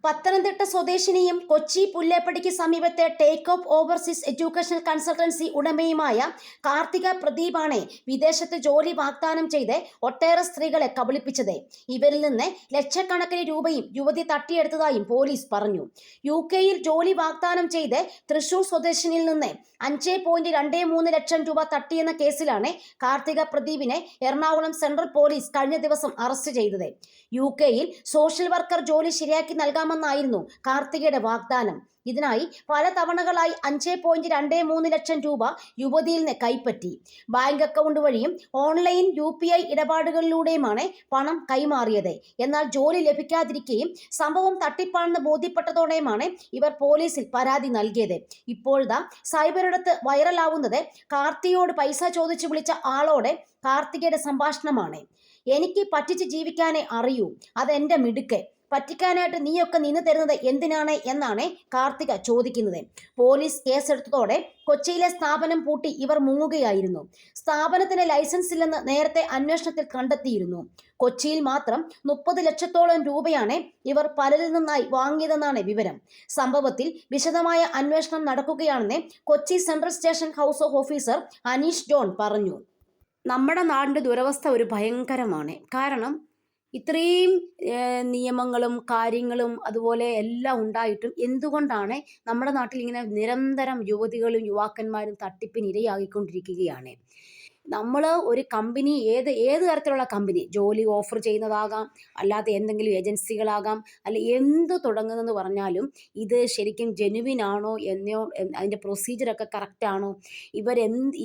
പത്തനംതിട്ട സ്വദേശിനിയും കൊച്ചി പുല്ലേപ്പടിക്ക് സമീപത്തെ take off overseas educational consultancy ഉടമയുമായ കാർത്തിക പ്രദീപാണ് വിദേശത്ത് ജോലി വാഗ്ദാനം ചെയ്ത് ഒട്ടേറെ സ്ത്രീകളെ കബളിപ്പിച്ചത്. ഇവരിൽ നിന്ന് ലക്ഷക്കണക്കിന് രൂപയും യുവതി തട്ടിയെടുത്തതായും പോലീസ് പറഞ്ഞു. UK-യിൽ ജോലി വാഗ്ദാനം ചെയ്ത് തൃശൂർ സ്വദേശിനിയിൽ നിന്ന് 5.23 ലക്ഷം രൂപ തട്ടിയെന്ന കേസിലാണ് കാർത്തിക പ്രദീപിനെ എറണാകുളം സെൻട്രൽ പോലീസ് കഴിഞ്ഞ ദിവസം അറസ്റ്റ് ചെയ്തത്. UK-യിൽ സോഷ്യൽ വർക്കർ ജോലി ശരിയാക്കി നൽകാമെന്നായിരുന്നു കാർത്തികയുടെ വാഗ്ദാനം. ഇതിനായി പല തവണകളായി 5.23 ലക്ഷം രൂപ യുവതിയിൽ നിന്ന് കൈപ്പറ്റി. ബാങ്ക് അക്കൗണ്ട് വഴിയും ഓൺലൈൻ UPI ഇടപാടുകളിലൂടെയുമാണ് പണം കൈമാറിയത്. എന്നാൽ ജോലി ലഭിക്കാതിരിക്കുകയും സംഭവം തട്ടിപ്പാണെന്ന് ബോധ്യപ്പെട്ടതോടെയുമാണ് ഇവർ പോലീസിൽ പരാതി നൽകിയത്. ഇപ്പോഴത്തെ സൈബറിടത്ത് വൈറലാവുന്നത് കാർത്തികയോട് പൈസ ചോദിച്ചു വിളിച്ച ആളോട് കാർത്തികയുടെ സംഭാഷണമാണ്. എനിക്ക് പറ്റിച്ച് ജീവിക്കാനേ അറിയൂ, അതെന്റെ മിടുക്ക്. പറ്റിക്കാനായിട്ട് നീയൊക്കെ നിന്ന് തരുന്നത് എന്തിനാണ് എന്നാണ് കാർത്തിക ചോദിക്കുന്നത്. പോലീസ് കേസെടുത്തതോടെ കൊച്ചിയിലെ സ്ഥാപനം പൂട്ടി ഇവർ മുങ്ങുകയായിരുന്നു. സ്ഥാപനത്തിന് ലൈസൻസ് ഇല്ലെന്ന് നേരത്തെ അന്വേഷണത്തിൽ കണ്ടെത്തിയിരുന്നു. കൊച്ചിയിൽ മാത്രം 30 ലക്ഷത്തോളം രൂപയാണ് ഇവർ പലരിൽ നിന്നായി വാങ്ങിയതെന്നാണ് വിവരം. സംഭവത്തിൽ വിശദമായ അന്വേഷണം നടക്കുകയാണെന്ന് Kochi central station house officer Aneesh John പറഞ്ഞു. നമ്മുടെ നാടിൻ്റെ ദുരവസ്ഥ ഒരു ഭയങ്കരമാണ്. കാരണം ഇത്രയും നിയമങ്ങളും കാര്യങ്ങളും അതുപോലെ എല്ലാം ഉണ്ടായിട്ടും എന്തുകൊണ്ടാണ് നമ്മുടെ നാട്ടിൽ ഇങ്ങനെ നിരന്തരം യുവതികളും യുവാക്കന്മാരും തട്ടിപ്പിന് ഇരയായിക്കൊണ്ടിരിക്കുകയാണ്. നമ്മൾ ഒരു കമ്പനി ഏത് തരത്തിലുള്ള കമ്പനി ജോലി ഓഫർ ചെയ്യുന്നതാകാം, അല്ലാതെ എന്തെങ്കിലും ഏജൻസികളാകാം, അല്ല എന്ത് തുടങ്ങുന്നതെന്ന് പറഞ്ഞാലും ഇത് ശരിക്കും ജെനുവിൻ ആണോ എന്നോ, അതിൻ്റെ പ്രൊസീജിയറൊക്കെ കറക്റ്റാണോ,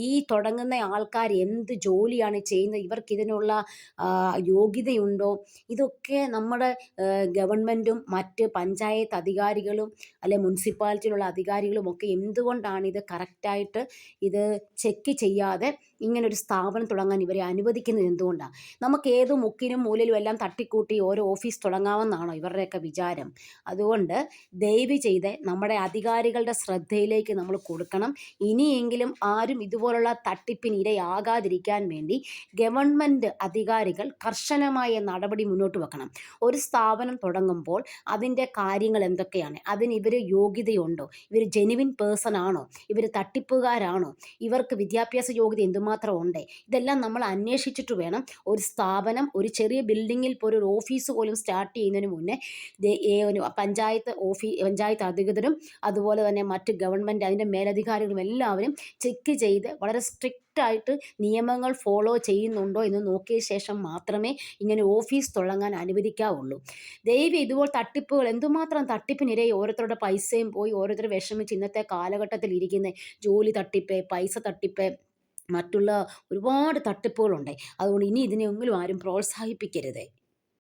ഈ തുടങ്ങുന്ന ആൾക്കാർ എന്ത് ജോലിയാണ് ചെയ്യുന്നത്, ഇവർക്കിതിനുള്ള യോഗ്യതയുണ്ടോ, ഇതൊക്കെ നമ്മുടെ ഗവൺമെൻറ്റും മറ്റ് പഞ്ചായത്ത് അധികാരികളും അല്ലെ മുനിസിപ്പാലിറ്റിയിലുള്ള അധികാരികളും ഒക്കെ എന്തുകൊണ്ടാണ് ഇത് കറക്റ്റായിട്ട് ഇത് ചെക്ക് ചെയ്യാതെ ഇങ്ങനൊരു സ്ഥാപനം തുടങ്ങാൻ ഇവരെ അനുവദിക്കുന്നത് എന്തുകൊണ്ടാണ്? നമുക്ക് ഏത് മുക്കിനും മൂലയിലും എല്ലാം തട്ടിക്കൂട്ടി ഓരോ ഓഫീസ് തുടങ്ങാമെന്നാണോ ഇവരുടെയൊക്കെ വിചാരം? അതുകൊണ്ട് ദയവ് ചെയ്ത് നമ്മുടെ അധികാരികളുടെ ശ്രദ്ധയിലേക്ക് നമ്മൾ കൊടുക്കണം. ഇനിയെങ്കിലും ആരും ഇതുപോലുള്ള തട്ടിപ്പിന് ഇരയാകാതിരിക്കാൻ വേണ്ടി ഗവൺമെൻറ് അധികാരികൾ കർശനമായ നടപടി മുന്നോട്ട് വെക്കണം. ഒരു സ്ഥാപനം തുടങ്ങുമ്പോൾ അതിൻ്റെ കാര്യങ്ങൾ എന്തൊക്കെയാണ്, അതിന് ഇവർ യോഗ്യതയുണ്ടോ, ഇവർ ജെനുവിൻ പേഴ്സൺ ആണോ, ഇവർ തട്ടിപ്പുകാരാണോ, ഇവർക്ക് വിദ്യാഭ്യാസ യോഗ്യത എന്തുമാത്രം ഉണ്ട്, ഇതെല്ലാം നമ്മൾ അന്വേഷിച്ചിട്ട് വേണം ഒരു സ്ഥാപനം, ഒരു ചെറിയ ബിൽഡിങ്ങിൽ പോലും ഒരു ഓഫീസ് പോലും സ്റ്റാർട്ട് ചെയ്യുന്നതിന് മുന്നേ പഞ്ചായത്ത് അധികൃതരും അതുപോലെ തന്നെ മറ്റ് ഗവൺമെൻറ് അതിൻ്റെ മേലധികാരികളും എല്ലാവരും ചെക്ക് ചെയ്ത് വളരെ സ്ട്രിക്റ്റായിട്ട് നിയമങ്ങൾ ഫോളോ ചെയ്യുന്നുണ്ടോ എന്ന് നോക്കിയ ശേഷം മാത്രമേ ഇങ്ങനെ ഓഫീസ് തുടങ്ങാൻ അനുവദിക്കാവുള്ളൂ. ദയവ് ഇതുപോലെ തട്ടിപ്പുകൾ എന്തുമാത്രം തട്ടിപ്പിനിരയെ ഓരോരുത്തരുടെ പൈസയും പോയി ഓരോരുത്തർ വിഷമിച്ച് ഇന്നത്തെ കാലഘട്ടത്തിൽ ഇരിക്കുന്ന ജോലി തട്ടിപ്പ്, പൈസ തട്ടിപ്പ്, മറ്റുള്ള ഒരുപാട് തട്ടിപ്പുകളുണ്ട്. അതുകൊണ്ട് ഇനി ഇതിനെങ്കിലും ആരും പ്രോത്സാഹിപ്പിക്കരുത്.